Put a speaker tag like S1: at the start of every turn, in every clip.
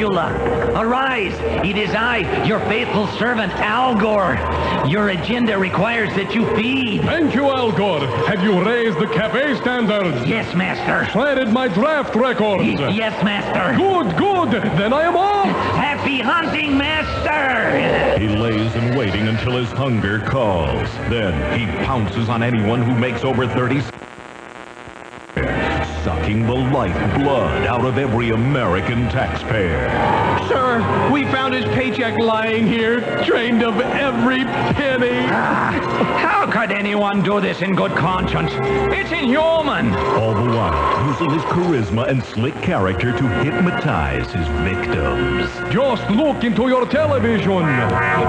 S1: Taxula. Arise, it is I, your faithful servant, Al Gore. Your agenda requires that you feed.
S2: Thank you, Al Gore. Have you raised the cafe standards?
S1: Yes, master.
S2: Shredded my draft records?
S1: Yes, master.
S2: Good. Then I am off.
S1: Happy hunting, master.
S3: He lays in waiting until his hunger calls. Then he pounces on anyone who makes over 30 sucking the lifeblood out of every American taxpayer.
S2: Sir, we found his paycheck lying here, drained of every penny.
S1: How could anyone do this in good conscience? It's inhuman.
S3: All the while, using his charisma and slick character to hypnotize his victims.
S2: Just look into your television.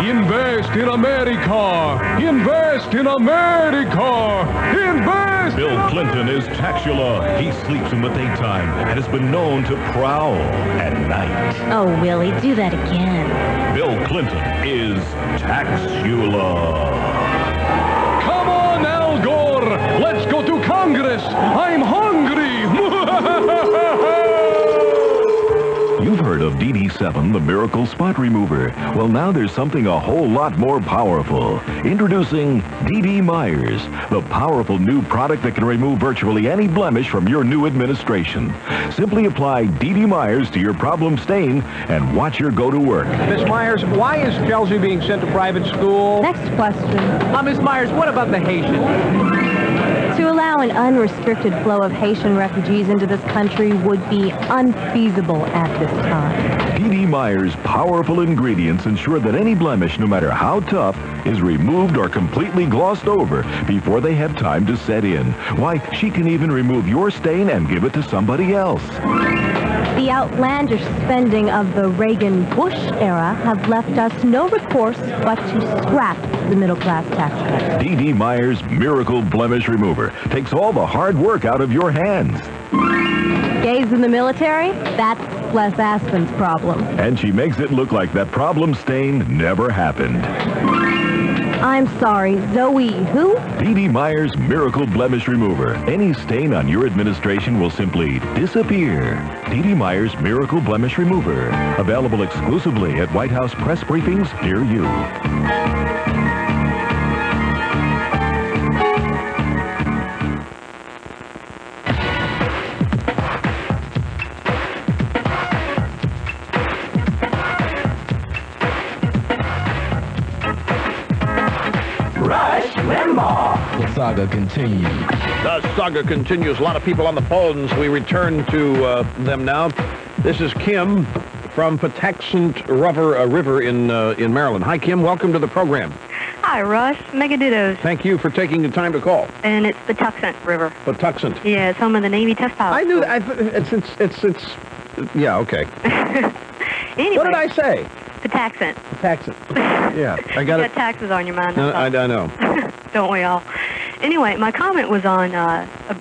S2: Invest in America. Invest in America. Invest.
S3: Bill Clinton is Taxula. He sleeps in the daytime and has been known to prowl at night.
S4: Oh, Willie, do that again.
S3: Bill Clinton is Taxula.
S2: Come on, Al Gore. Let's go to Congress. I'm hungry.
S3: You've heard of DD7, the miracle spot remover. Well, now there's something a whole lot more powerful. Introducing DD Myers, the powerful new product that can remove virtually any blemish from your new administration. Simply apply DD Myers to your problem stain and watch her go to work.
S5: Miss Myers, why is Chelsea being sent to private school?
S4: Next question.
S5: Miss Myers, what about the Haitians?
S4: To allow an unrestricted flow of Haitian refugees into this country would be unfeasible at this time.
S3: DD Myers' powerful ingredients ensure that any blemish, no matter how tough, is removed or completely glossed over before they have time to set in. Why, she can even remove your stain and give it to somebody else.
S4: The outlandish spending of the Reagan-Bush era have left us no recourse but to scrap the middle-class tax cut.
S3: DD Myers' Miracle Blemish Remover takes all the hard work out of your hands.
S4: Gays in the military? That's Les Aspen's problem.
S3: And she makes it look like that problem stain never happened.
S4: I'm sorry, Zoe, who?
S3: DD Myers' Miracle Blemish Remover. Any stain on your administration will simply disappear. DD Myers' Miracle Blemish Remover. Available exclusively at White House press briefings near you.
S6: The saga continues.
S5: The saga continues. A lot of people on the phones. We return to them now. This is Kim from Patuxent River in Maryland. Hi, Kim. Welcome to the program.
S7: Hi, Russ. Megadittos.
S5: Thank you for taking the time to call.
S7: And it's Patuxent River.
S5: Patuxent.
S7: Yeah, it's home of the Navy Test Pilot.
S5: I knew that. It's. Yeah. Okay.
S7: Anyway,
S5: What did I say?
S7: Patuxent.
S5: Patuxent. Yeah, I got
S7: You
S5: it.
S7: got taxes on your mind.
S5: No, I know.
S7: Don't we all? Anyway, my comment was on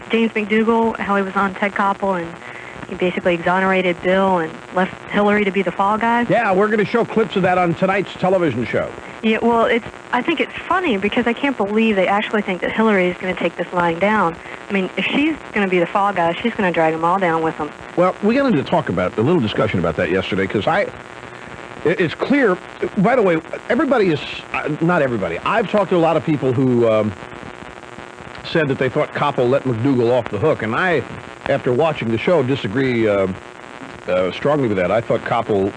S7: James McDougal, how he was on Ted Koppel, and he basically exonerated Bill and left Hillary to be the fall guy.
S5: Yeah, we're going to show clips of that on tonight's television show.
S7: Yeah, well, I think it's funny because I can't believe they actually think that Hillary is going to take this lying down. I mean, if she's going to be the fall guy, she's going to drag them all down with them.
S5: Well, we got into talk about a little discussion about that yesterday because it's clear. By the way, everybody is not everybody. I've talked to a lot of people who said that they thought Koppel let McDougal off the hook, and I, after watching the show, disagree strongly with that. I thought Koppel,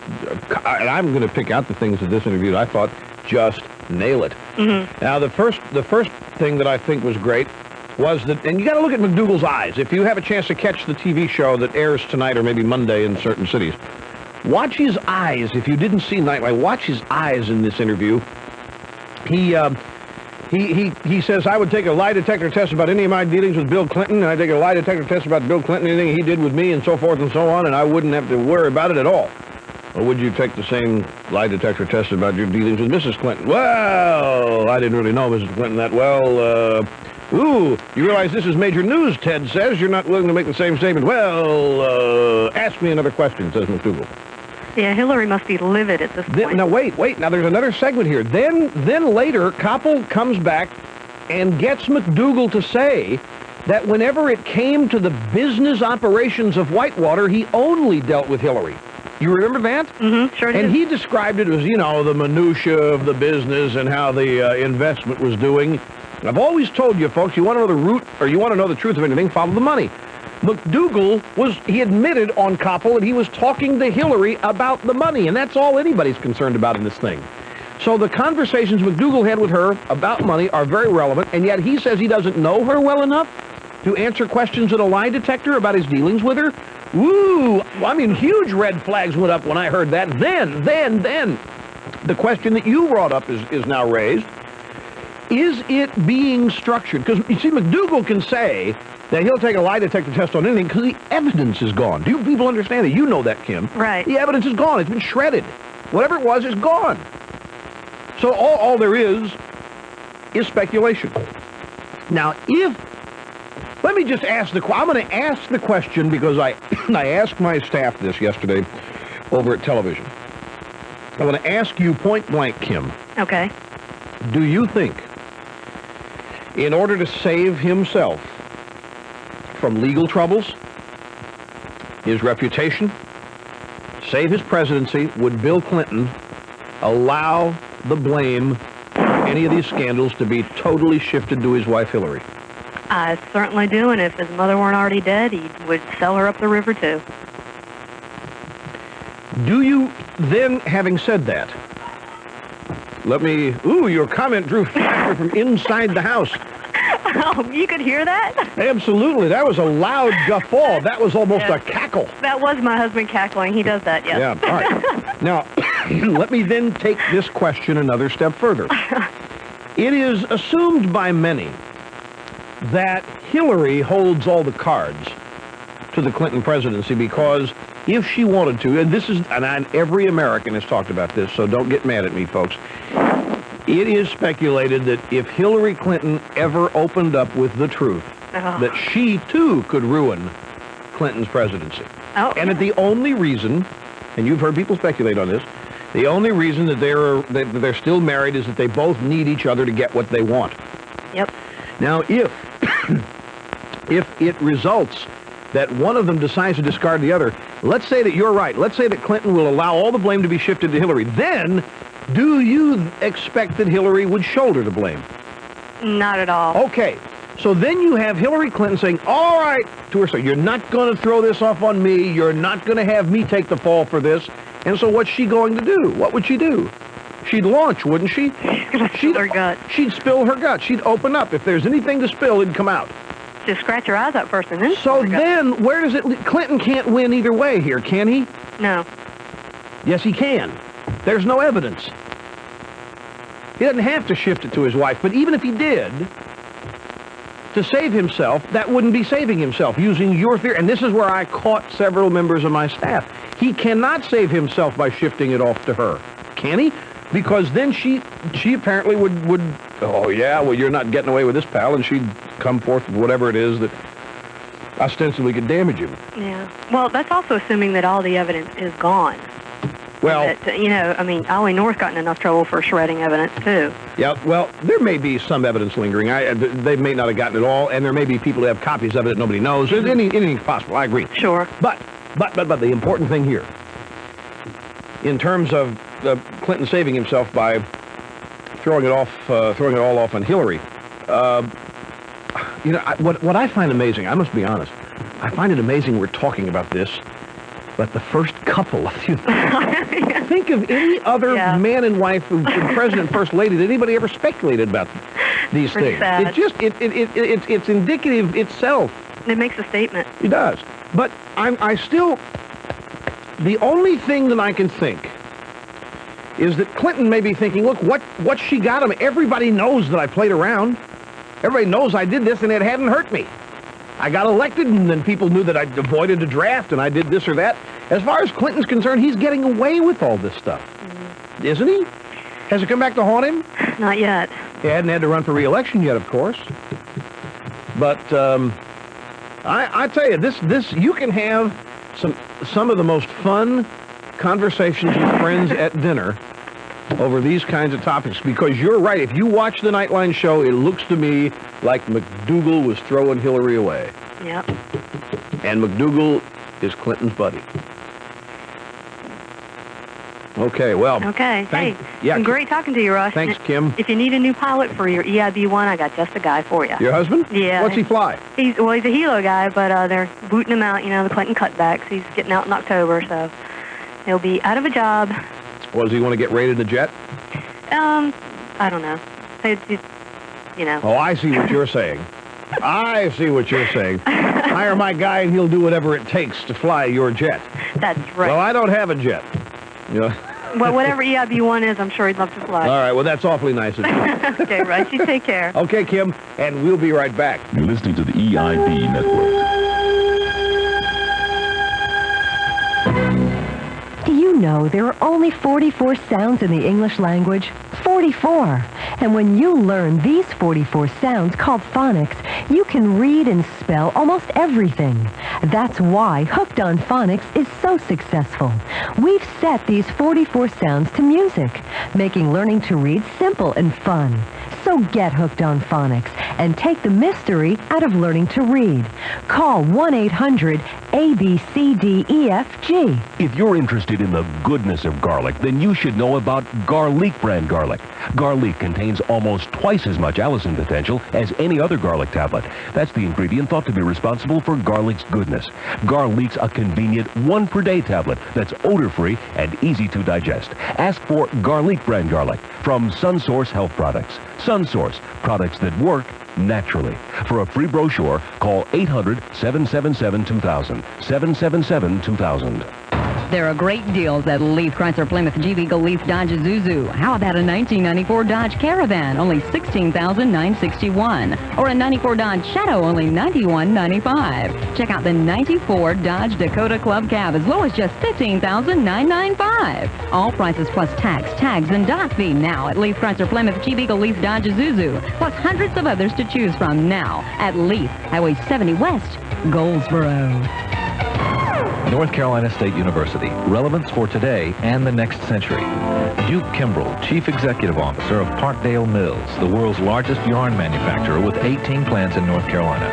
S5: and I'm going to pick out the things in this interview I thought just nail it.
S7: Mm-hmm.
S5: Now, the first thing that I think was great was that, and you got to look at McDougal's eyes. If you have a chance to catch the TV show that airs tonight or maybe Monday in certain cities, watch his eyes. If you didn't see Nightlight, watch his eyes in this interview. He says, I would take a lie detector test about any of my dealings with Bill Clinton, and I'd take a lie detector test about Bill Clinton, anything he did with me, and so forth and so on, and I wouldn't have to worry about it at all. Or would you take the same lie detector test about your dealings with Mrs. Clinton? Well, I didn't really know Mrs. Clinton that well. You realize this is major news, Ted says. You're not willing to make the same statement. Well, ask me another question, says McDougal.
S7: Yeah, Hillary must be livid at this point.
S5: Now, wait. Now, there's another segment here. Then later, Koppel comes back and gets McDougal to say that whenever it came to the business operations of Whitewater, he only dealt with Hillary. You remember that?
S7: Mm-hmm, sure did.
S5: And he described it as, you know, the minutia of the business and how the investment was doing. I've always told you, folks, you want to know the root, or you want to know the truth of anything, follow the money. McDougal he admitted on Koppel that he was talking to Hillary about the money, and that's all anybody's concerned about in this thing. So the conversations McDougal had with her about money are very relevant, and yet he says he doesn't know her well enough to answer questions in a lie detector about his dealings with her. Woo! I mean, huge red flags went up when I heard that. Then, the question that you brought up is now raised. Is it being structured? Because, you see, McDougal can say that he'll take a lie detector test on anything because the evidence is gone. Do you people understand that? You know that, Kim.
S7: Right.
S5: The evidence is gone. It's been shredded. Whatever it was is gone. So all there is speculation. Now, let me just ask I'm going to ask the question because I asked my staff this yesterday over at television. I want to ask you point blank, Kim.
S7: Okay.
S5: Do you think, in order to save himself from legal troubles, his reputation, save his presidency, would Bill Clinton allow the blame for any of these scandals to be totally shifted to his wife, Hillary?
S7: I certainly do, and if his mother weren't already dead, he would sell her up the river, too.
S5: Do you then, having said that, your comment drew fire from inside the house.
S7: Oh, you could hear that?
S5: Absolutely. That was a loud guffaw. That was almost a cackle.
S7: That was my husband cackling. He does that, yes.
S5: Yeah, all right. Now, let me then take this question another step further. It is assumed by many that Hillary holds all the cards to the Clinton presidency because if she wanted to, and every American has talked about this, so don't get mad at me, folks. It is speculated that if Hillary Clinton ever opened up with the truth, that she, too, could ruin Clinton's presidency.
S7: Oh.
S5: And that the only reason, and you've heard people speculate on this, the only reason that they're still married is that they both need each other to get what they want.
S7: Yep.
S5: Now, if it results that one of them decides to discard the other, let's say that you're right. Let's say that Clinton will allow all the blame to be shifted to Hillary. Then, do you expect that Hillary would shoulder the blame?
S7: Not at all.
S5: Okay. So then you have Hillary Clinton saying, all right, to her, so you're not going to throw this off on me. You're not going to have me take the fall for this. And so what's she going to do? What would she do? She'd launch, wouldn't she?
S7: She's going to spill her gut.
S5: She'd spill her gut. She'd open up. If there's anything to spill, it'd come out.
S7: Just scratch her eyes out first and then
S5: So then, where does it... Clinton can't win either way here, can he?
S7: No.
S5: Yes, he can. There's no evidence. He doesn't have to shift it to his wife, but even if he did, to save himself, that wouldn't be saving himself, using your theory. And this is where I caught several members of my staff. He cannot save himself by shifting it off to her. Can he? Because then she apparently would, oh yeah, well, you're not getting away with this, pal, and she'd come forth with whatever it is that ostensibly could damage him.
S7: Yeah. Well, that's also assuming that all the evidence is gone.
S5: Well,
S7: that, Ollie North got in enough trouble for shredding evidence, too.
S5: Yeah, well, there may be some evidence lingering. They may not have gotten it all, and there may be people who have copies of it that nobody knows. Anything's possible, I agree.
S7: Sure.
S5: But the important thing here, in terms of Clinton saving himself by throwing it all off on Hillary, what I find amazing, I must be honest, I find it amazing we're talking about this, but the first couple of you think of any other man and wife, president and first lady, that anybody ever speculated about these things.
S7: Sad.
S5: It's indicative itself.
S7: It makes a statement.
S5: It does. But I still, the only thing that I can think is that Clinton may be thinking, look, what she got him, everybody knows that I played around. Everybody knows I did this and it hadn't hurt me. I got elected and then people knew that I avoided a draft and I did this or that. As far as Clinton's concerned, he's getting away with all this stuff. Isn't he? Has it come back to haunt him?
S7: Not yet.
S5: He hadn't had to run for re-election yet, of course. But I tell you, this you can have some of the most fun conversations with friends at dinner over these kinds of topics, because you're right. If you watch the Nightline show, it looks to me like McDougal was throwing Hillary away.
S7: Yep.
S5: And McDougal is Clinton's buddy. Okay, well.
S7: Okay.
S5: Thank-
S7: Hey,
S5: yeah,
S7: been great talking to you, Russ.
S5: Thanks, Kim.
S7: If you need a new pilot for your EIB-1, I got just a guy for you.
S5: Your husband?
S7: Yeah.
S5: What's he fly?
S7: He's a helo guy, but they're booting him out, the Clinton cutbacks. He's getting out in October, so he'll be out of a job.
S5: Well, does he want to get rated a jet?
S7: I don't know.
S5: Oh, I see what you're saying. I see what you're saying. Hire my guy and he'll do whatever it takes to fly your jet.
S7: That's right.
S5: Well, I don't have a jet.
S7: Well, whatever EIB-1 is, I'm sure he'd love to fly.
S5: All right, well, that's awfully nice of you.
S7: Okay, Russ, you take care.
S5: Okay, Kim, and we'll be right back.
S3: You're listening to the EIB Network.
S8: Do you know there are only 44 sounds in the English language? 44. And when you learn these 44 sounds called phonics, you can read and spell almost everything. That's why Hooked on Phonics is so successful. We've set these 44 sounds to music, making learning to read simple and fun. So get hooked on phonics and take the mystery out of learning to read. Call 1-800-ABCDEFG.
S9: If you're interested in the goodness of garlic, then you should know about Garlic brand garlic. Garlic contains almost twice as much allicin potential as any other garlic tablet. That's the ingredient thought to be responsible for garlic's goodness. Garlic's a convenient 1-per-day tablet that's odor-free and easy to digest. Ask for Garlic brand garlic from SunSource Health Products. SunSource, products that work naturally. For a free brochure, call 800-777-2000. 777-2000.
S10: There are great deals at Leaf Chrysler Plymouth Jeep Eagle Leaf Dodge Isuzu. How about a 1994 Dodge Caravan, only $16,961, or a 94 Dodge Shadow, only $91,995. Check out the 94 Dodge Dakota Club Cab, as low as just $15,995. All prices plus tax, tags, and dock fee now at Leaf Chrysler Plymouth Jeep Eagle Leaf Dodge Isuzu, plus hundreds of others to choose from now at Leaf, Highway 70 West, Goldsboro.
S11: North Carolina State University, relevance for today and the next century. Duke Kimbrell, Chief Executive Officer of Parkdale Mills, the world's largest yarn manufacturer with 18 plants in North Carolina.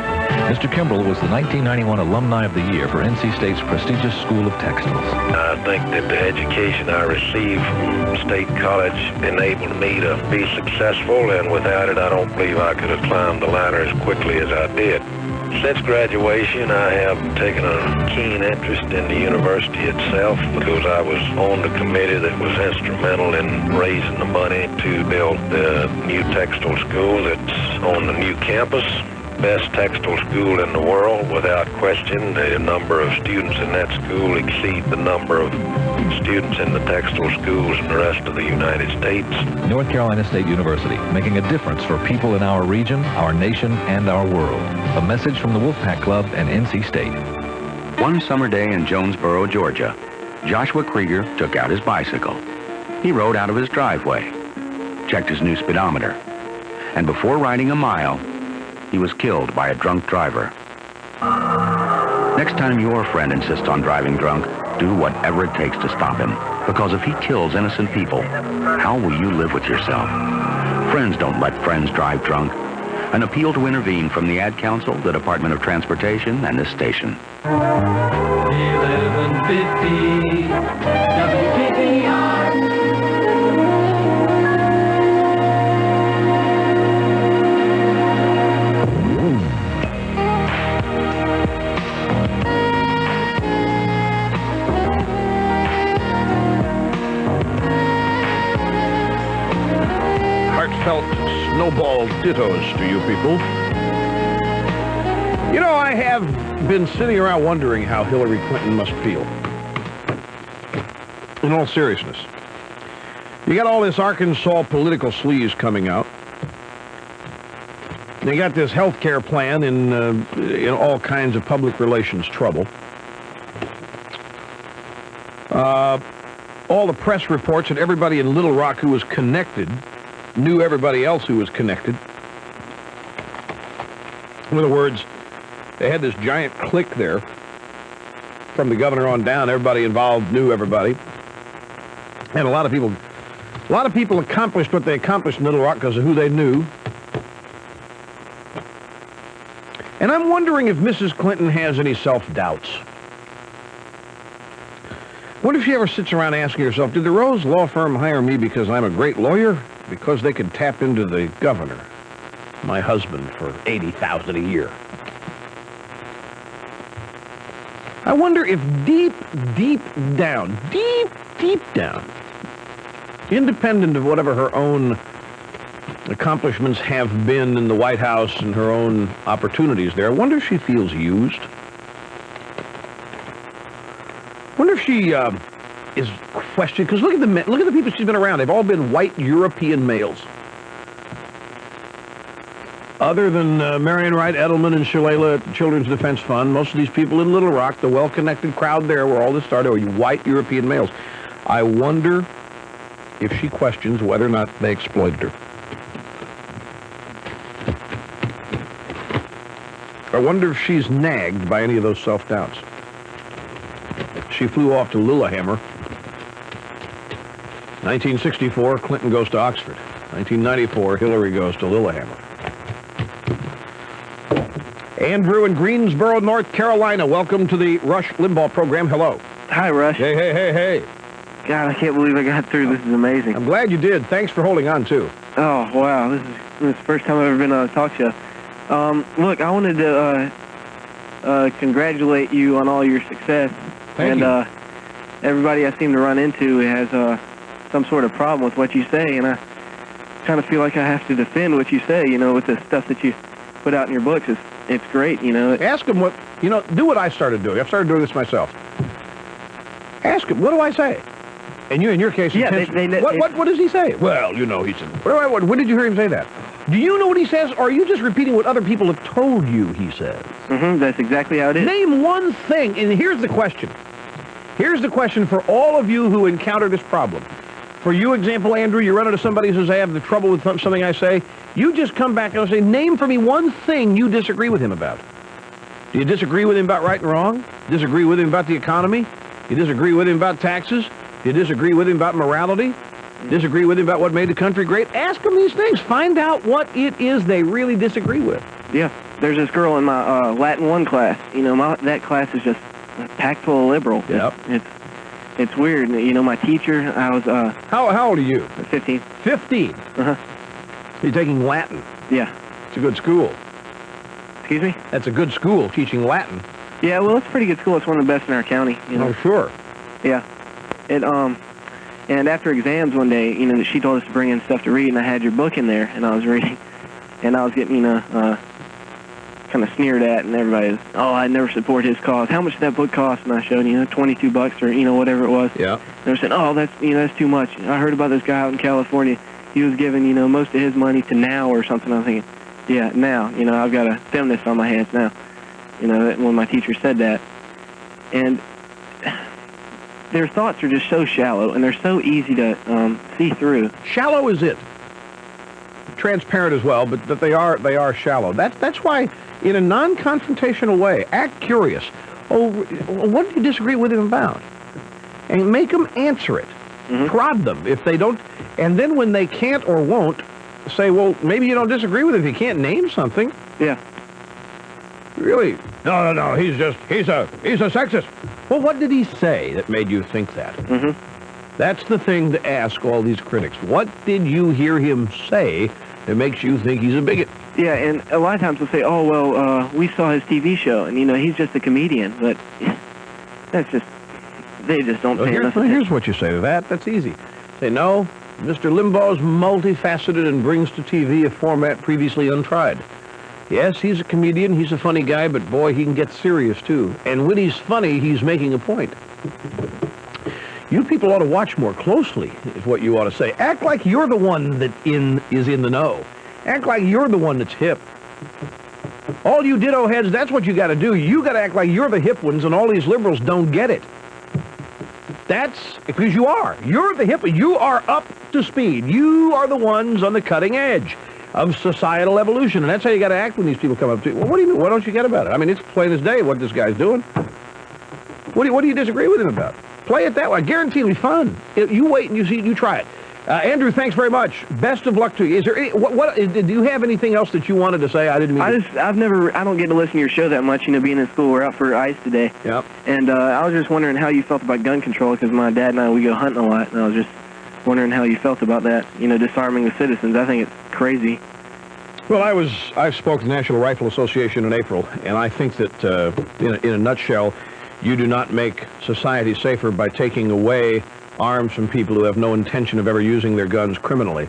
S11: Mr. Kimbrell was the 1991 Alumni of the Year for NC State's prestigious School of Textiles.
S12: I think that the education I received from State College enabled me to be successful, and without it, I don't believe I could have climbed the ladder as quickly as I did. Since graduation, I have taken a keen interest in the university itself because I was on the committee that was instrumental in raising the money to build the new textile school that's on the new campus. Best textile school in the world, without question. The number of students in that school exceed the number of students in the textile schools in the rest of the United States.
S11: North Carolina State University, making a difference for people in our region, our nation, and our world. A message from the Wolfpack Club and NC State.
S13: One summer day in Jonesboro, Georgia, Joshua Krieger took out his bicycle. He rode out of his driveway, checked his new speedometer, and before riding a mile, he was killed by a drunk driver. Next time your friend insists on driving drunk, do whatever it takes to stop him. Because if he kills innocent people, how will you live with yourself? Friends don't let friends drive drunk. An appeal to intervene from the Ad Council, the Department of Transportation, and this station.
S14: 1150 WPPR.
S5: Heartfelt snowball dittos to you people. You know, I have been sitting around wondering how Hillary Clinton must feel. In all seriousness. You got all this Arkansas political sleaze coming out. You got this health care plan in all kinds of public relations trouble. All the press reports that everybody in Little Rock who was connected knew everybody else who was connected. In other words, they had this giant clique there. From the governor on down, everybody involved knew everybody. And a lot of people accomplished what they accomplished in Little Rock because of who they knew. And I'm wondering if Mrs. Clinton has any self-doubts. wonder if she ever sits around asking herself, did the Rose Law Firm hire me because I'm a great lawyer? Because they could tap into the governor, my husband, for $80,000 a year. I wonder if deep down, independent of whatever her own accomplishments have been in the White House and her own opportunities there, I wonder if she feels used. I wonder if she is questioned, because look at the people she's been around. They've all been white European males. Other than Marion Wright Edelman and Shalala at the Children's Defense Fund, most of these people in Little Rock, the well-connected crowd there where all this started, are white European males. I wonder if she questions whether or not they exploited her. I wonder if she's nagged by any of those self-doubts. She flew off to Lillehammer. 1964, Clinton goes to Oxford. 1994, Hillary goes to Lillehammer. Andrew in Greensboro, North Carolina. Welcome to the Rush Limbaugh program. Hello.
S15: Hi, Rush.
S5: Hey.
S15: God, I can't believe I got through. This is amazing.
S5: I'm glad you did. Thanks for holding on, too.
S15: Oh, wow. This is the first time I've ever been on a talk show. Look, I wanted to congratulate you on all your success.
S5: Thank you.
S15: Everybody I seem to run into has some sort of problem with what you say, and I kind of feel like I have to defend what you say, with the stuff that you put out in your books. It's great,
S5: Ask them what, do what I started doing. I've started doing this myself. Ask him, what do I say? And you, in your case,
S15: yeah,
S5: what does he say? Well, he said, when did you hear him say that? Do you know what he says, or are you just repeating what other people have told you he says?
S15: That's exactly how it is.
S5: Name one thing, and here's the question. Here's the question for all of you who encounter this problem. For you, example, Andrew, you run into somebody who says, I have the trouble with something I say. You just come back and say, name for me one thing you disagree with him about. Do you disagree with him about right and wrong? Disagree with him about the economy? You disagree with him about taxes? Do you disagree with him about morality? Disagree with him about what made the country great? Ask them these things. Find out what it is they really disagree with.
S15: Yeah. There's this girl in my Latin 1 class. That class is just packed full of liberal.
S5: Yep.
S15: It's weird. My teacher, I was...
S5: How old are you?
S15: 15.
S5: 15?
S15: Uh-huh.
S5: You're taking Latin?
S15: Yeah.
S5: It's a good school.
S15: Excuse me?
S5: That's a good school, teaching Latin.
S15: Yeah, well, it's a pretty good school. It's one of the best in our county.
S5: Oh, sure.
S15: Yeah. And after exams one day, she told us to bring in stuff to read, and I had your book in there, and I was reading, and I was getting, kind of sneered at, and everybody was, I never support his cause. How much did that book cost? And I showed, $22 or, whatever it was.
S5: Yeah.
S15: And they were saying, that's too much. I heard about this guy out in California. He was giving, most of his money to Now or something. I'm thinking, yeah, Now. I've got a feminist on my hands now. When my teacher said that. And their thoughts are just so shallow, and they're so easy to see through.
S5: Shallow is it. Transparent as well, but they are shallow. That's why, in a non-confrontational way, act curious. What do you disagree with him about? And make them answer it. Mm-hmm. Prod them if they don't. And then when they can't or won't, say, well, maybe you don't disagree with him if you can't name something.
S15: Yeah.
S5: Really? No, he's a sexist. Well, what did he say that made you think that?
S15: Mm-hmm.
S5: That's the thing to ask all these critics. What did you hear him say that makes you think he's a bigot?
S15: Yeah, and a lot of times they'll say, we saw his TV show, and, he's just a comedian. But that's just, they just don't pay enough attention.
S5: Here's what you say to that. That's easy. Say, no, Mr. Limbaugh's multifaceted and brings to TV a format previously untried. Yes, he's a comedian, he's a funny guy, but boy, he can get serious, too. And when he's funny, he's making a point. You people ought to watch more closely, is what you ought to say. Act like you're the one that is in the know. Act like you're the one that's hip. All you ditto heads, that's what you got to do. You got to act like you're the hip ones, and all these liberals don't get it. That's because you are. You're the hip. You are up to speed. You are the ones on the cutting edge of societal evolution, and that's how you got to act when these people come up to you. Well, what do you mean? What don't you get about it? I mean, it's plain as day what this guy's doing. What do you disagree with him about? Play it that way. I guarantee it'll be fun. You wait and you see. You try it. Andrew, thanks very much. Best of luck to you. Is there do you have anything else that you wanted to say? I didn't mean.
S15: I don't get to listen to your show that much. Being in school, we're out for ice today.
S5: Yep.
S15: And I was just wondering how you felt about gun control, because my dad and I, we go hunting a lot, and I was just wondering how you felt about that. Disarming the citizens. I think it's crazy.
S5: Well, I spoke to the National Rifle Association in April, and I think that in a nutshell, you do not make society safer by taking away arms from people who have no intention of ever using their guns criminally.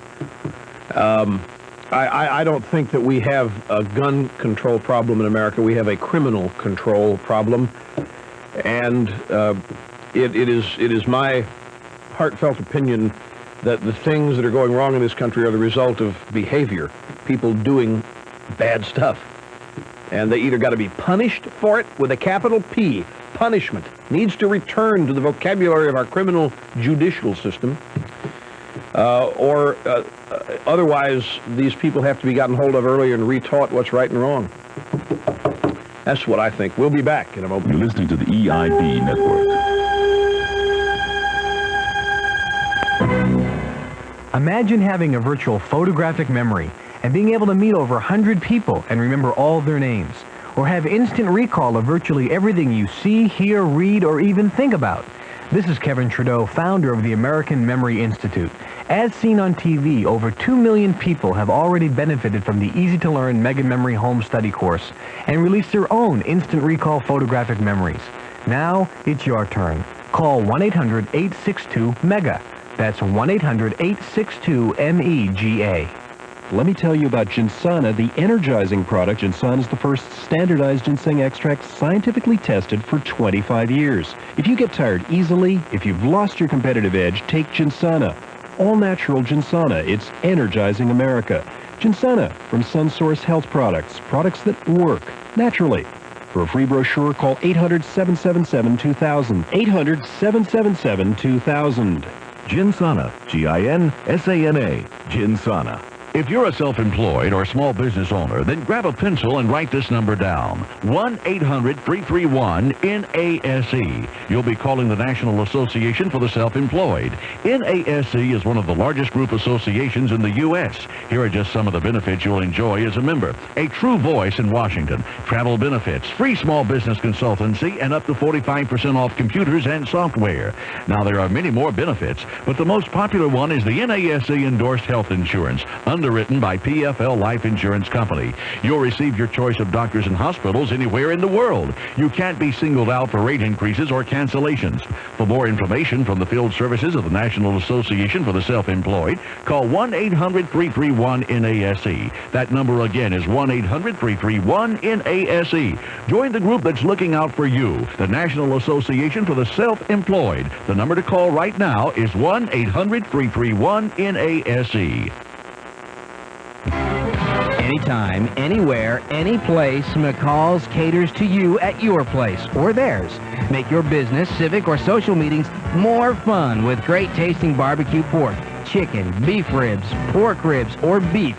S5: I don't think that we have a gun control problem in America. We have a criminal control problem, and it is my heartfelt opinion that the things that are going wrong in this country are the result of behavior, people doing bad stuff. And they either got to be punished for it with a capital P. Punishment needs to return to the vocabulary of our criminal judicial system, or otherwise these people have to be gotten hold of earlier and retaught what's right and wrong. That's what I think. We'll be back in a moment.
S3: You're listening to the EIB Network.
S16: Imagine having a virtual photographic memory and being able to meet over 100 people and remember all of their names, or have instant recall of virtually everything you see, hear, read, or even think about. This is Kevin Trudeau, founder of the American Memory Institute. As seen on TV, over 2 million people have already benefited from the easy-to-learn Mega Memory Home Study course and released their own instant recall photographic memories. Now, it's your turn. Call 1-800-862-MEGA. That's 1-800-862-MEGA.
S9: Let me tell you about Ginsana, the energizing product. Ginsana is the first standardized ginseng extract scientifically tested for 25 years. If you get tired easily, if you've lost your competitive edge, take Ginsana. All-natural Ginsana. It's energizing America. Ginsana from SunSource Health Products. Products that work naturally. For a free brochure, call 800-777-2000. 800-777-2000.
S3: Ginsana. Ginsana. Ginsana.
S17: If you're a self-employed or small business owner, then grab a pencil and write this number down. 1-800-331-NASE. You'll be calling the National Association for the Self-Employed. NASE is one of the largest group associations in the U.S. Here are just some of the benefits you'll enjoy as a member. A true voice in Washington. Travel benefits, free small business consultancy, and up to 45% off computers and software. Now, there are many more benefits, but the most popular one is the NASE-endorsed health insurance, underwritten by PFL Life Insurance Company. You'll receive your choice of doctors and hospitals anywhere in the world. You can't be singled out for rate increases or cancellations. For more information from the field services of the National Association for the Self-Employed, call 1-800-331-NASE. That number again is 1-800-331-NASE. Join the group that's looking out for you, the National Association for the Self-Employed. The number to call right now is 1-800-331-NASE.
S18: Anytime, anywhere, any place, McCall's caters to you at your place or theirs. Make your business, civic, or social meetings more fun with great tasting barbecue pork, chicken, beef ribs, pork ribs, or beef.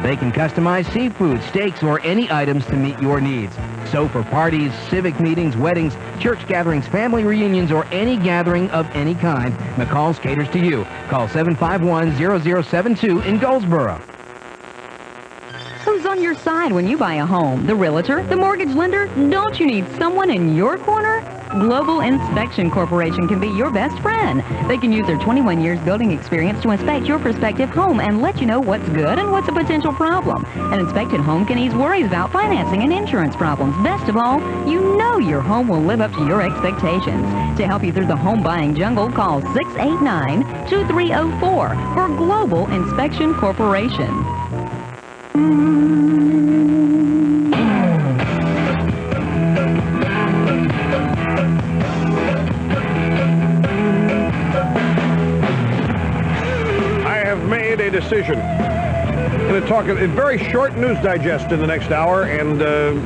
S18: They can customize seafood, steaks, or any items to meet your needs. So for parties, civic meetings, weddings, church gatherings, family reunions, or any gathering of any kind, McCall's caters to you. Call 751-0072 in Goldsboro.
S10: Who's on your side when you buy a home? The realtor? The mortgage lender? Don't you need someone in your corner? Global Inspection Corporation can be your best friend. They can use their 21 years building experience to inspect your prospective home and let you know what's good and what's a potential problem. An inspected home can ease worries about financing and insurance problems. Best of all, you know your home will live up to your expectations. To help you through the home buying jungle, call 689-2304 for Global Inspection Corporation.
S5: Decision. Going to talk a very short news digest in the next hour and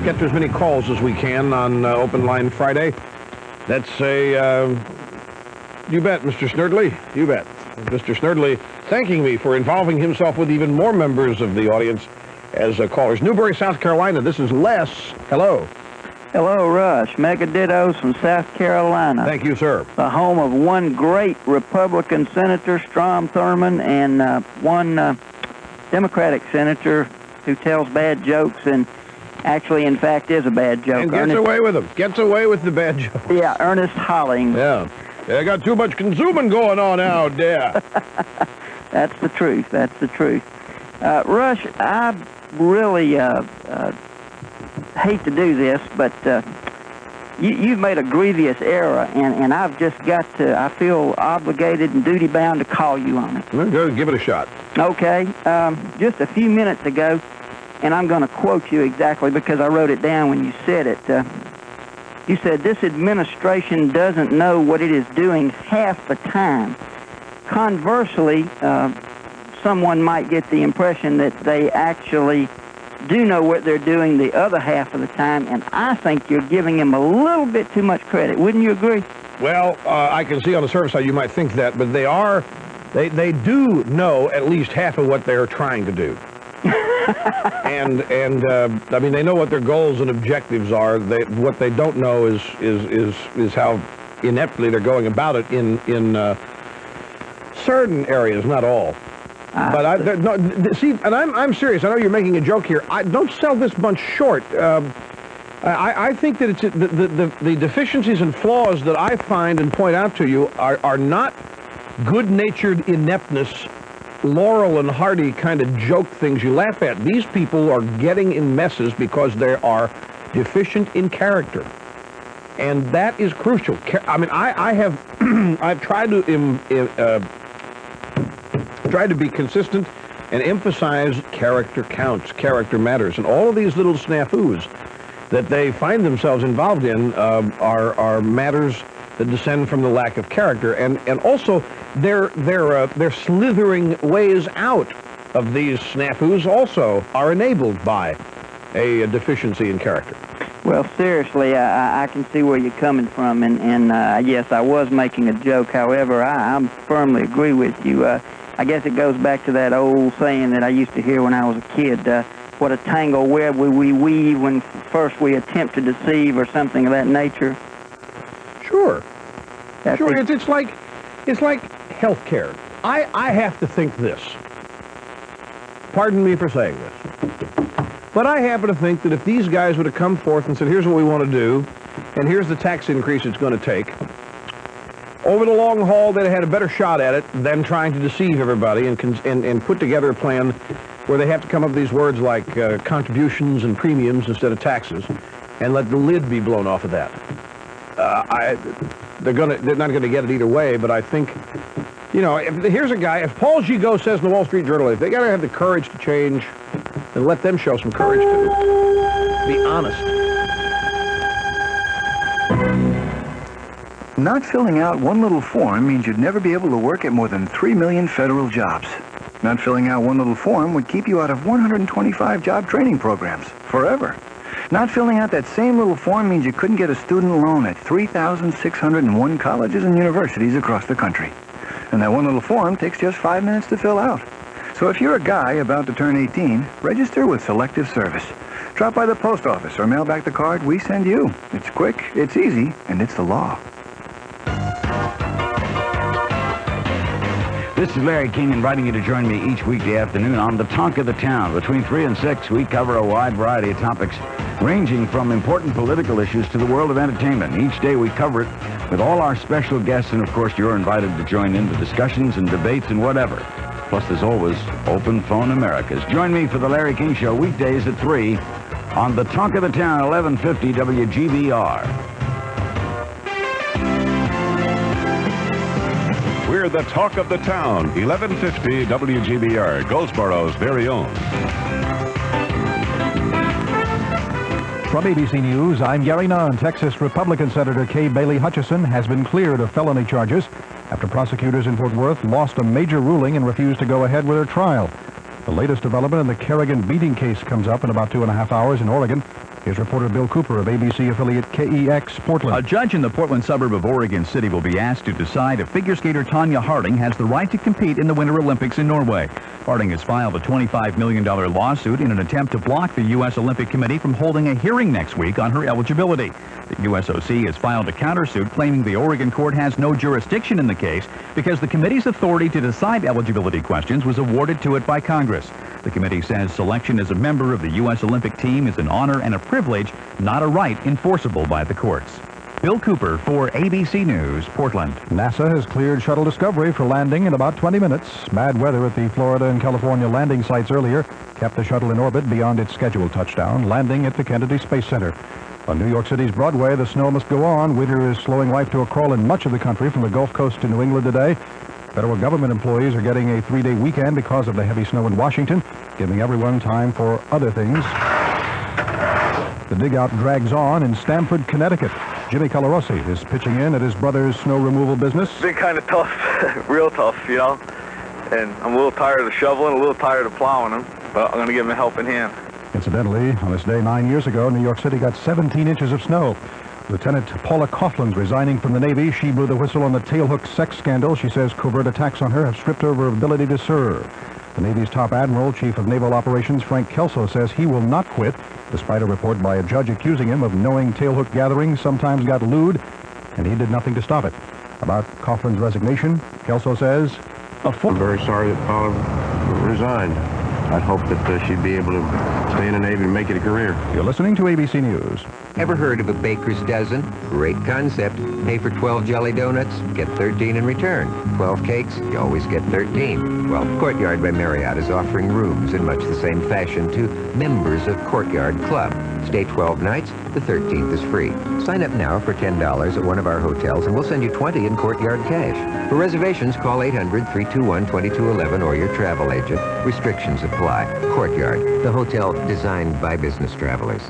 S5: get to as many calls as we can on Open Line Friday. That's a, you bet, Mr. Snerdley. You bet. Mr. Snerdley thanking me for involving himself with even more members of the audience as callers. Newberry, South Carolina, this is Les. Hello.
S19: Hello, Rush. Mega Dittos from South Carolina.
S5: Thank you, sir.
S19: The home of one great Republican senator, Strom Thurmond, and one Democratic senator who tells bad jokes and actually, in fact, is a bad joke.
S5: And gets away with them. Gets away with the bad jokes.
S19: Yeah, Ernest Holling.
S5: Yeah. They got too much consuming going on out there.
S19: That's the truth. That's the truth. Rush, I really hate to do this, but you've made a grievous error, and I've just got to, I feel obligated and duty-bound to call you on it.
S5: Well, go give it a shot.
S19: Okay. Just a few minutes ago, and I'm going to quote you exactly because I wrote it down when you said it. You said, this administration doesn't know what it is doing half the time. Conversely, someone might get the impression that they actually do know what they're doing the other half of the time, and I think you're giving them a little bit too much credit. Wouldn't you agree?
S5: Well, I can see on the surface how you might think that, but they do know at least half of what they're trying to do. and I mean, they know what their goals and objectives are. What they don't know is how ineptly they're going about it in certain areas, not all. But see, and I'm serious. I know you're making a joke here. Don't sell this bunch short. I think that it's the deficiencies and flaws that I find and point out to you are not good-natured ineptness, Laurel and Hardy kind of joke things you laugh at. These people are getting in messes because they are deficient in character, and that is crucial. I mean, I've tried to be consistent and emphasize character counts, character matters, and all of these little snafus that they find themselves involved in are matters that descend from the lack of character, and also their slithering ways out of these snafus also are enabled by a deficiency in character.
S19: Well, seriously, I can see where you're coming from, and yes, I was making a joke. However, I firmly agree with you. I guess it goes back to that old saying that I used to hear when I was a kid, what a tangle web we weave when first we attempt to deceive, or something of that nature.
S5: Sure. Sure, it's like health care. I have to think this. Pardon me for saying this. But I happen to think that if these guys would have come forth and said, here's what we want to do, and here's the tax increase it's going to take, over the long haul, they'd have had a better shot at it than trying to deceive everybody and put together a plan where they have to come up with these words like contributions and premiums instead of taxes, and let the lid be blown off of that. They're not going to get it either way, but I think, you know, here's a guy, if Paul Gigot says in the Wall Street Journal, if they got to have the courage to change, then let them show some courage to be honest.
S20: Not filling out one little form means you'd never be able to work at more than 3 million federal jobs. Not filling out one little form would keep you out of 125 job training programs forever. Not filling out that same little form means you couldn't get a student loan at 3,601 colleges and universities across the country. And that one little form takes just 5 minutes to fill out. So if you're a guy about to turn 18, register with Selective Service. Drop by the post office or mail back the card we send you. It's quick, it's easy, and it's the law.
S21: This is Larry King, inviting you to join me each weekday afternoon on the Talk of the Town. Between 3 and 6, we cover a wide variety of topics, ranging from important political issues to the world of entertainment. Each day we cover it with all our special guests, and of course you're invited to join in the discussions and debates and whatever. Plus, there's always Open Phone Americas. Join me for the Larry King Show weekdays at 3 on the Talk of the Town, 1150 WGBR.
S22: We're the Talk of the Town, 1150 WGBR, Goldsboro's very own.
S23: From ABC News, I'm Gary Nunn. Texas Republican Senator Kay Bailey Hutchison has been cleared of felony charges after prosecutors in Fort Worth lost a major ruling and refused to go ahead with her trial. The latest development in the Kerrigan beating case comes up in about 2.5 hours in Oregon. Here's reporter Bill Cooper of ABC affiliate KEX Portland.
S1: A judge in the Portland suburb of Oregon City will be asked to decide if figure skater Tanya Harding has the right to compete in the Winter Olympics in Norway. Harding has filed a $25 million lawsuit in an attempt to block the U.S. Olympic Committee from holding a hearing next week on her eligibility. The USOC has filed a countersuit claiming the Oregon court has no jurisdiction in the case because the committee's authority to decide eligibility questions was awarded to it by Congress. The committee says selection as a member of the U.S. Olympic team is an honor and a privilege, not a right enforceable by the courts. Bill Cooper for ABC News, Portland.
S23: NASA has cleared Shuttle Discovery for landing in about 20 minutes. Bad weather at the Florida and California landing sites earlier kept the shuttle in orbit beyond its scheduled touchdown, landing at the Kennedy Space Center. On New York City's Broadway, the snow must go on. Winter is slowing life to a crawl in much of the country from the Gulf Coast to New England today. Federal government employees are getting a 3-day weekend because of the heavy snow in Washington, giving everyone time for other things. The dig-out drags on in Stamford, Connecticut. Jimmy Calorosi is pitching in at his brother's snow removal business.
S2: It's been kind of tough, real tough, you know. And I'm a little tired of shoveling, a little tired of plowing them, but I'm going to give him a helping hand.
S23: Incidentally, on this day 9 years ago, New York City got 17 inches of snow. Lieutenant Paula Coughlin's resigning from the Navy. She blew the whistle on the tailhook sex scandal. She says covert attacks on her have stripped her of her ability to serve. The Navy's top admiral, Chief of Naval Operations Frank Kelso, says he will not quit, despite a report by a judge accusing him of knowing tailhook gatherings sometimes got lewd, and he did nothing to stop it. About Coughlin's resignation, Kelso says,
S4: I'm very sorry that Paula resigned. I'd hope that she'd be able to stay in the Navy and make it a career.
S23: You're listening to ABC News.
S24: Ever heard of a baker's dozen? Great concept. Pay for 12 jelly donuts, get 13 in return. 12 cakes, you always get 13. Well, Courtyard by Marriott is offering rooms in much the same fashion to members of Courtyard Club. Stay 12 nights, the 13th is free. Sign up now for $10 at one of our hotels and we'll send you 20 in Courtyard cash. For reservations, call 800-321-2211 or your travel agent. Restrictions apply. Courtyard, the hotel designed by business travelers.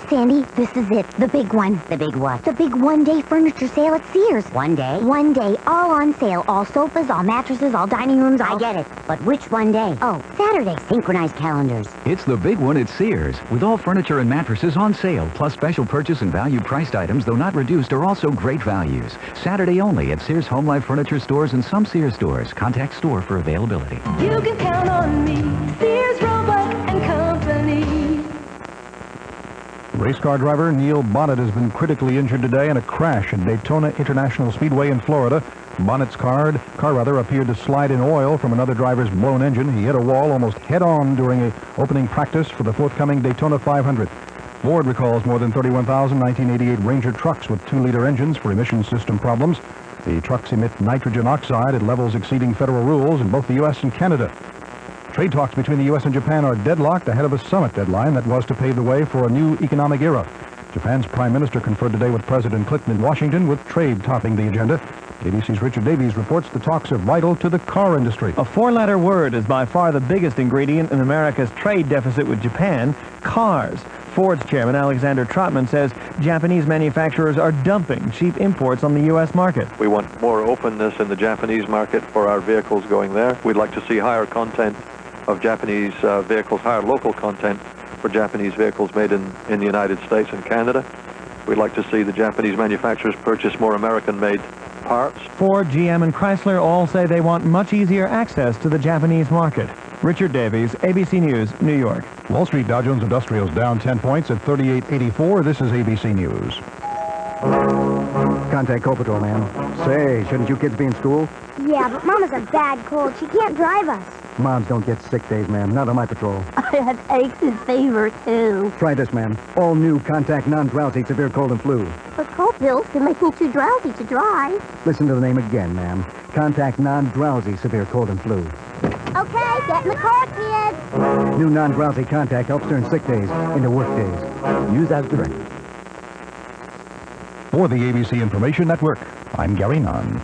S25: Sandy, this is it. The big one.
S26: The big what?
S25: The big one-day furniture sale at Sears.
S26: One day?
S25: One day, all on sale. All sofas, all mattresses, all dining rooms, all...
S26: I get it. But which one day?
S25: Oh, Saturday.
S26: Synchronized calendars.
S27: It's the big one at Sears, with all furniture and mattresses on sale, plus special purchase and value-priced items, though not reduced, are also great values. Saturday only at Sears Home Life Furniture stores and some Sears stores. Contact store for availability.
S28: You can count on me, Sears, Roebuck and Company.
S23: Race car driver Neil Bonnet has been critically injured today in a crash at Daytona International Speedway in Florida. Bonnet's car appeared to slide in oil from another driver's blown engine. He hit a wall almost head-on during an opening practice for the forthcoming Daytona 500. Ford recalls more than 31,000 1988 Ranger trucks with 2-liter engines for emission system problems. The trucks emit nitrogen oxide at levels exceeding federal rules in both the U.S. and Canada. Trade talks between the U.S. and Japan are deadlocked ahead of a summit deadline that was to pave the way for a new economic era. Japan's Prime Minister conferred today with President Clinton in Washington, with trade topping the agenda. ABC's Richard Davies reports the talks are vital to the car industry.
S29: A 4-letter word is by far the biggest ingredient in America's trade deficit with Japan: cars. Ford's chairman, Alexander Trotman, says Japanese manufacturers are dumping cheap imports on the U.S. market.
S30: We want more openness in the Japanese market for our vehicles going there. We'd like to see higher content of Japanese vehicles, higher local content for Japanese vehicles made in the United States and Canada. We'd like to see the Japanese manufacturers purchase more American-made parts.
S29: Ford, GM, and Chrysler all say they want much easier access to the Japanese market. Richard Davies, ABC News, New York.
S23: Wall Street Dow Jones Industrials down 10 points at 38.84. This is ABC News.
S31: Contact Coal Patrol, man. Say, shouldn't you kids be in school?
S25: Yeah, but Mama's a bad cold. She can't drive us.
S31: Moms don't get sick days, ma'am. Not on my patrol.
S25: I had aches and fever, too.
S31: Try this, ma'am. All new Contact non-drowsy severe cold and flu.
S25: But cold pills can make me too drowsy to drive.
S31: Listen to the name again, ma'am. Contact non-drowsy severe cold and flu.
S25: Okay, get in the car, kids.
S31: New non-drowsy Contact helps turn sick days into work days. Use as directed.
S23: For the ABC Information Network, I'm Gary Nunn.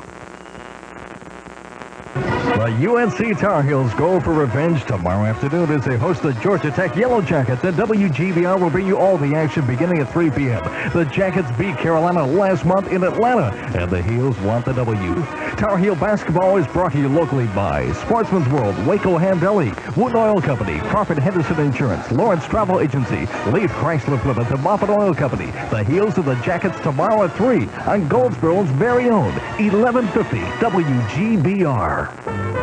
S23: The
S32: UNC Tar Heels go for revenge tomorrow afternoon as they host the Georgia Tech Yellow Jackets, and WGBR will bring you all the action beginning at 3 p.m. The Jackets beat Carolina last month in Atlanta, and the Heels want the W. Tar Heel basketball is brought to you locally by Sportsman's World, Waco Ham Deli, Wood Oil Company, Crawford Henderson Insurance, Lawrence Travel Agency, Leaf Chrysler Plymouth, and Moffat Oil Company. The Heels of the Jackets tomorrow at 3 on Goldsboro's very own 1150 WGBR.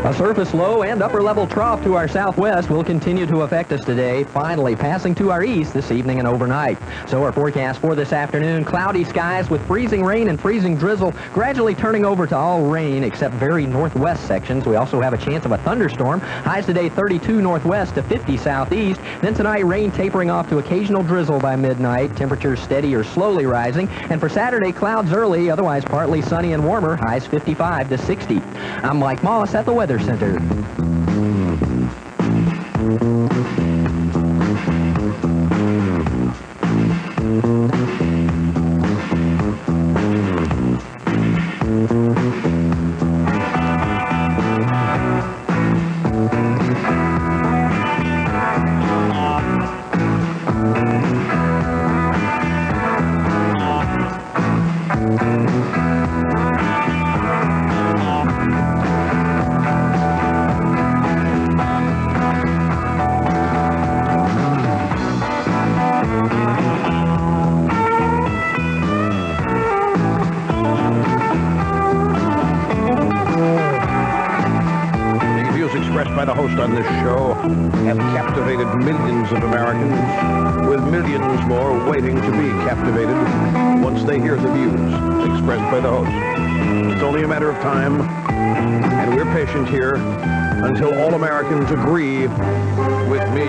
S3: A surface low and upper-level trough to our southwest will continue to affect us today, finally passing to our east this evening and overnight. So our forecast for this afternoon, cloudy skies with freezing rain and freezing drizzle, gradually turning over to all rain except very northwest sections. We also have a chance of a thunderstorm. Highs today 32 northwest to 50 southeast. Then tonight, rain tapering off to occasional drizzle by midnight. Temperatures steady or slowly rising. And for Saturday, clouds early, otherwise partly sunny and warmer. Highs 55 to 60. I'm Mike Moss at the Weather Center.
S5: By the host on this show have captivated millions of Americans, with millions more waiting to be captivated once they hear the views expressed by the host. It's only a matter of time, and we're patient here until all Americans agree with me.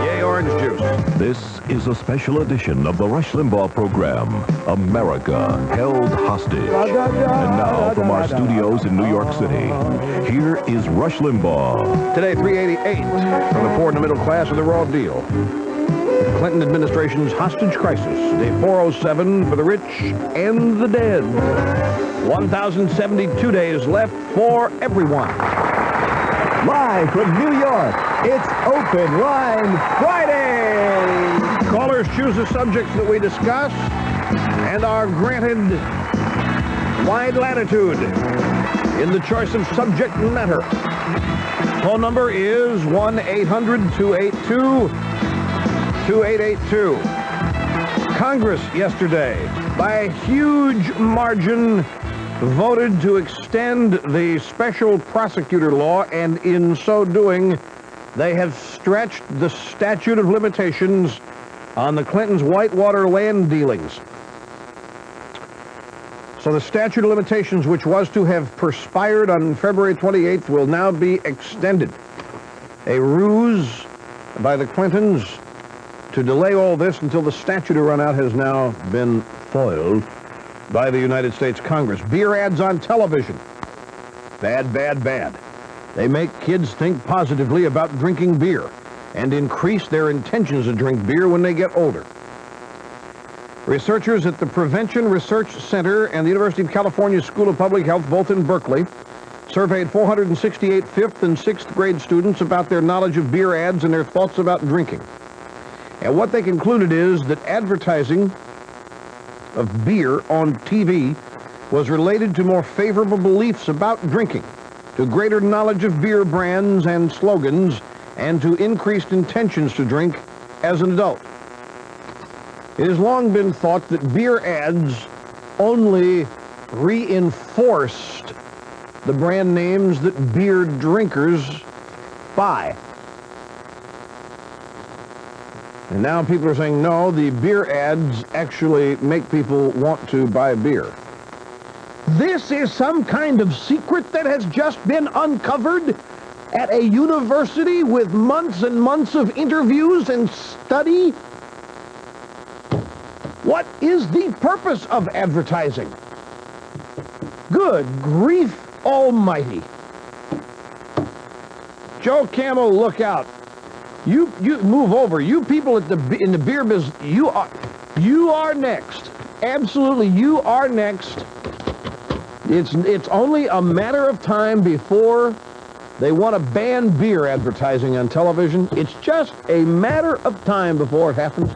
S5: Yay, orange juice.
S22: This is a special edition of the Rush Limbaugh program, America Held Hostage. And now, from our studios in New York City, here is Rush Limbaugh.
S5: Today, 388 from the poor and the middle class of the raw deal. The Clinton administration's hostage crisis. Day 407 for the rich and the dead. 1,072 days left for everyone.
S31: Live from New York, it's Open Line Friday!
S5: Callers choose the subjects that we discuss and are granted wide latitude in the choice of subject matter. Phone number is 1-800-282-2882. Congress yesterday, by a huge margin, voted to extend the special prosecutor law, and in so doing, they have stretched the statute of limitations on the Clintons' Whitewater land dealings. So the statute of limitations, which was to have perspired on February 28th, will now be extended. A ruse by the Clintons to delay all this until the statute to run out has now been foiled by the United States Congress. Beer ads on television. Bad, bad, bad. They make kids think positively about drinking beer and increase their intentions to drink beer when they get older. Researchers at the Prevention Research Center and the University of California School of Public Health, both in Berkeley, surveyed 468 5th and 6th grade students about their knowledge of beer ads and their thoughts about drinking. And what they concluded is that advertising of beer on TV was related to more favorable beliefs about drinking, to greater knowledge of beer brands and slogans, and to increased intentions to drink as an adult. It has long been thought that beer ads only reinforced the brand names that beer drinkers buy. And now people are saying, no, the beer ads actually make people want to buy beer. This is some kind of secret that has just been uncovered at a university with months and months of interviews and study. What is the purpose of advertising? Good grief almighty. Joe Camel, look out. You move over. You people in the beer business, you are next. Absolutely, you are next. It's only a matter of time before they want to ban beer advertising on television. It's just a matter of time before it happens.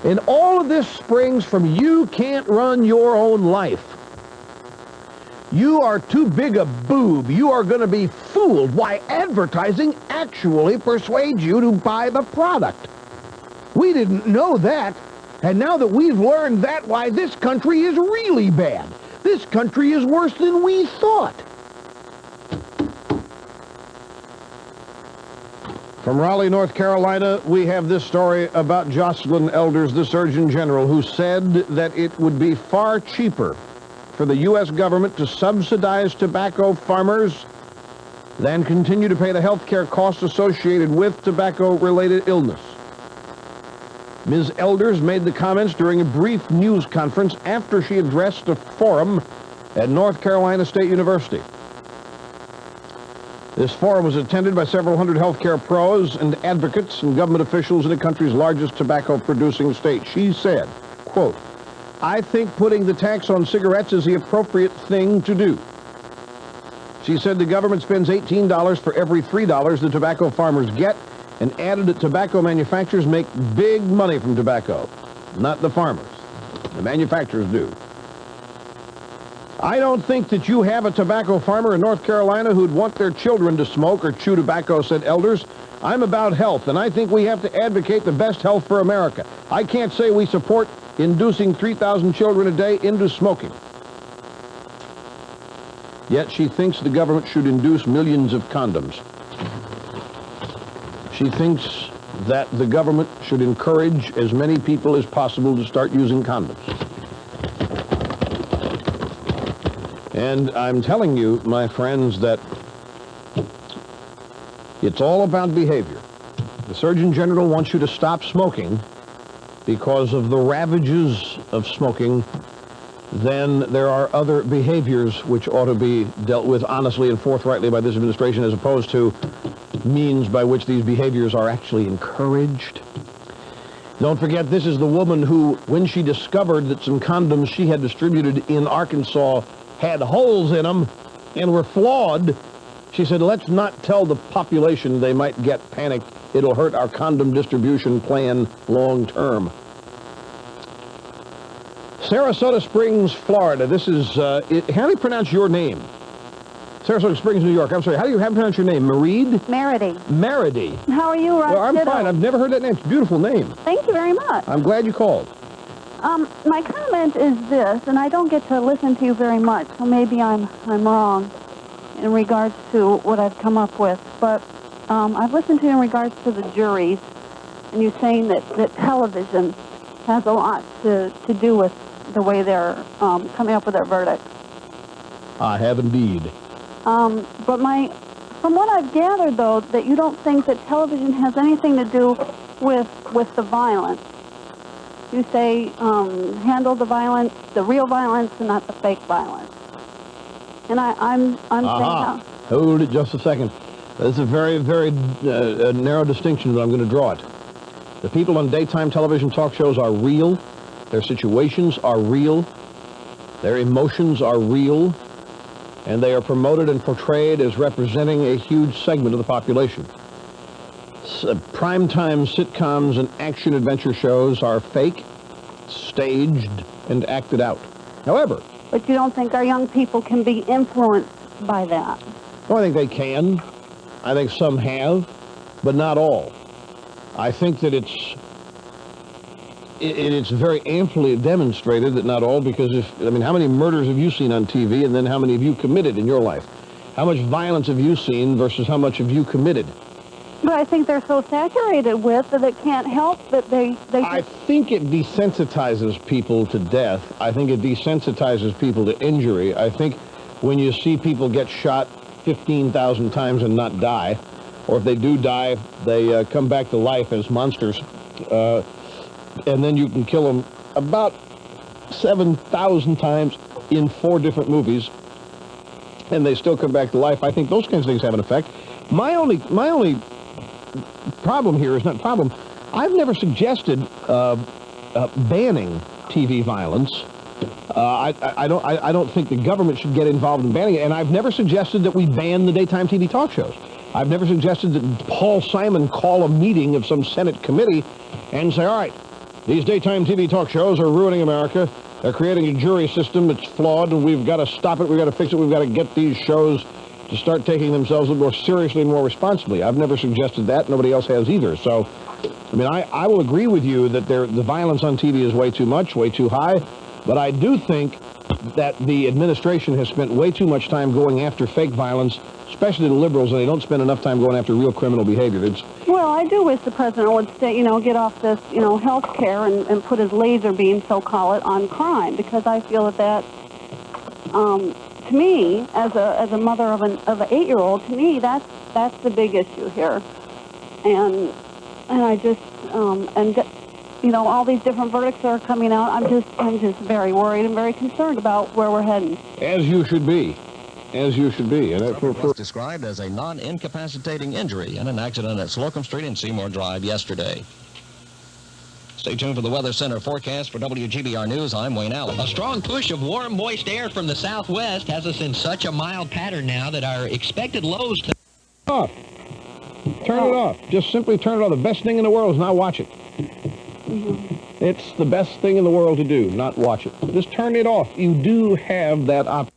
S5: And all of this springs from you can't run your own life. You are too big a boob. You are going to be fooled. Why, advertising actually persuades you to buy the product. We didn't know that. And now that we've learned that, why, this country is really bad. This country is worse than we thought. From Raleigh, North Carolina, we have this story about Jocelyn Elders, the Surgeon General, who said that it would be far cheaper for the U.S. government to subsidize tobacco farmers than continue to pay the health care costs associated with tobacco-related illness. Ms. Elders made the comments during a brief news conference after she addressed a forum at North Carolina State University. This forum was attended by several hundred healthcare pros and advocates and government officials in the country's largest tobacco-producing state. She said, quote, "I think putting the tax on cigarettes is the appropriate thing to do." She said the government spends $18 for every $3 the tobacco farmers get, and added that tobacco manufacturers make big money from tobacco, not the farmers. The manufacturers do. "I don't think that you have a tobacco farmer in North Carolina who'd want their children to smoke or chew tobacco," said Elders. "I'm about health, and I think we have to advocate the best health for America. I can't say we support inducing 3,000 children a day into smoking." Yet she thinks the government should induce millions of condoms. She thinks that the government should encourage as many people as possible to start using condoms. And I'm telling you, my friends, that it's all about behavior. The Surgeon General wants you to stop smoking because of the ravages of smoking. Then there are other behaviors which ought to be dealt with honestly and forthrightly by this administration, as opposed to means by which these behaviors are actually encouraged. Don't forget, this is the woman who, when she discovered that some condoms she had distributed in Arkansas had holes in them and were flawed, she said, "Let's not tell the population, they might get panicked. It'll hurt our condom distribution plan long term." Sarasota Springs, Florida. This is, how do you pronounce your name? Sarasota Springs, New York. I'm sorry, how do you pronounce your name? Meridi?
S6: Meridi.
S5: Meridi.
S6: How are you, Rob?
S5: Well, I'm fine. I've never heard that name. It's a beautiful name.
S6: Thank you very much.
S5: I'm glad you called.
S6: My comment is this, and I don't get to listen to you very much, so maybe I'm wrong in regards to what I've come up with. But I've listened to you in regards to the juries, and you're saying that television has a lot to do with the way they're coming up with their verdicts.
S5: I have indeed.
S6: But from what I've gathered, though, that you don't think that television has anything to do with the violence. You say handle the violence, the real violence, and not the fake violence. And I'm saying how...
S5: Hold it just a second. That's a very, very narrow distinction, but I'm going to draw it. The people on daytime television talk shows are real. Their situations are real. Their emotions are real. And they are promoted and portrayed as representing a huge segment of the population. Primetime sitcoms and action-adventure shows are fake, staged, and acted out. However...
S6: But you don't think our young people can be influenced by that?
S5: Well, I think they can. I think some have, but not all. I think that it's very amply demonstrated that not all, because how many murders have you seen on TV, and then how many have you committed in your life? How much violence have you seen versus how much have you committed?
S6: But I think they're so saturated with that it can't help that they
S5: I think it desensitizes people to death. I think it desensitizes people to injury. I think when you see people get shot 15,000 times and not die, or if they do die, they come back to life as monsters, and then you can kill them about 7,000 times in 4 different movies, and they still come back to life. I think those kinds of things have an effect. My only problem here is not problem. I've never suggested banning TV violence. I don't think the government should get involved in banning it, and I've never suggested that we ban the daytime TV talk shows. I've never suggested that Paul Simon call a meeting of some Senate committee and say, all right, these daytime TV talk shows are ruining America. They're creating a jury system that's flawed, and we've got to stop it. We've got to fix it. We've got to get these shows to start taking themselves a little more seriously and more responsibly. I've never suggested that. Nobody else has either. So, I mean, I will agree with you that the violence on TV is way too much, way too high. But I do think that the administration has spent way too much time going after fake violence, especially the liberals, and they don't spend enough time going after real criminal behavior.
S6: Well, I do wish the president would stay, get off this, health care and put his laser beam, so-call it, on crime, because I feel that to me, as a mother of an 8-year-old, to me, that's the big issue here. And I just, all these different verdicts that are coming out, I'm just very worried and very concerned about where we're heading.
S5: As you should be. As you should be. And
S7: it was described as a non-incapacitating injury in an accident at Slocum Street and Seymour Drive yesterday. Stay tuned for the Weather Center forecast. For WGBR News, I'm Wayne Allen.
S3: A strong push of warm, moist air from the southwest has us in such a mild pattern now that our expected lows...
S5: Off. Turn it off. Just simply turn it off. The best thing in the world is not watch it. It's the best thing in the world to do, not watch it. Just turn it off. You do have that option.